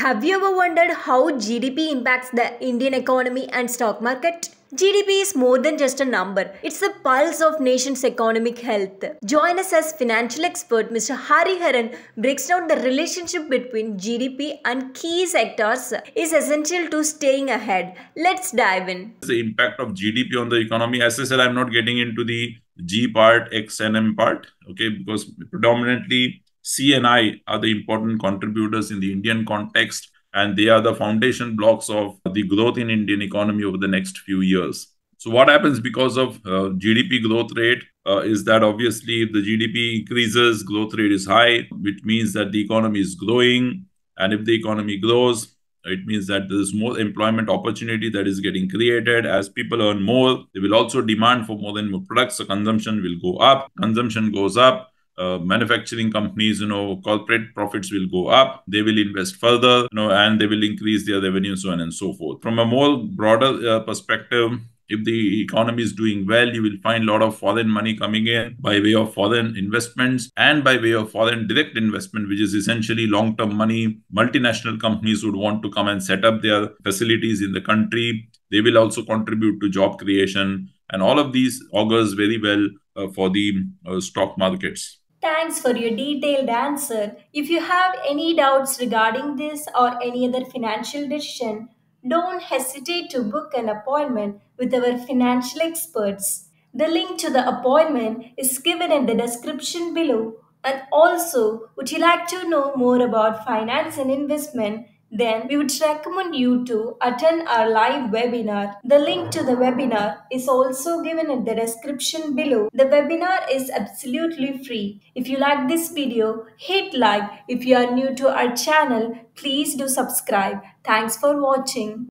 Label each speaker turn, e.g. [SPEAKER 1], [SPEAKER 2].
[SPEAKER 1] Have you ever wondered how GDP impacts the Indian economy and stock market? GDP is more than just a number. It's the pulse of nation's economic health. Join us as financial expert Mr. Hari Haran breaks down the relationship between GDP and key sectors is essential to staying ahead. Let's dive in.
[SPEAKER 2] The impact of GDP on the economy. As I said, I'm not getting into the G part, X and M part, okay, because predominantly C and I are the important contributors in the Indian context, and they are the foundation blocks of the growth in Indian economy over the next few years. So what happens because of GDP growth rate is that obviously if the GDP increases, growth rate is high, which means that the economy is growing. And if the economy grows, it means that there is more employment opportunity that is getting created. As people earn more, they will also demand for more and more products. So consumption will go up. Consumption goes up. Manufacturing companies, corporate profits will go up. They will invest further, and they will increase their revenue, so on and so forth. From a more broader perspective, if the economy is doing well, you will find a lot of foreign money coming in by way of foreign investments and by way of foreign direct investment, which is essentially long-term money. Multinational companies would want to come and set up their facilities in the country. They will also contribute to job creation. And all of these augurs very well for the stock markets.
[SPEAKER 1] Thanks for your detailed answer. If you have any doubts regarding this or any other financial decision, don't hesitate to book an appointment with our financial experts. The link to the appointment is given in the description below. And also, would you like to know more about finance and investment? Then we would recommend you to attend our live webinar. The link to the webinar is also given in the description below. The webinar is absolutely free. If you like this video, hit like. If you are new to our channel, please do subscribe. Thanks for watching.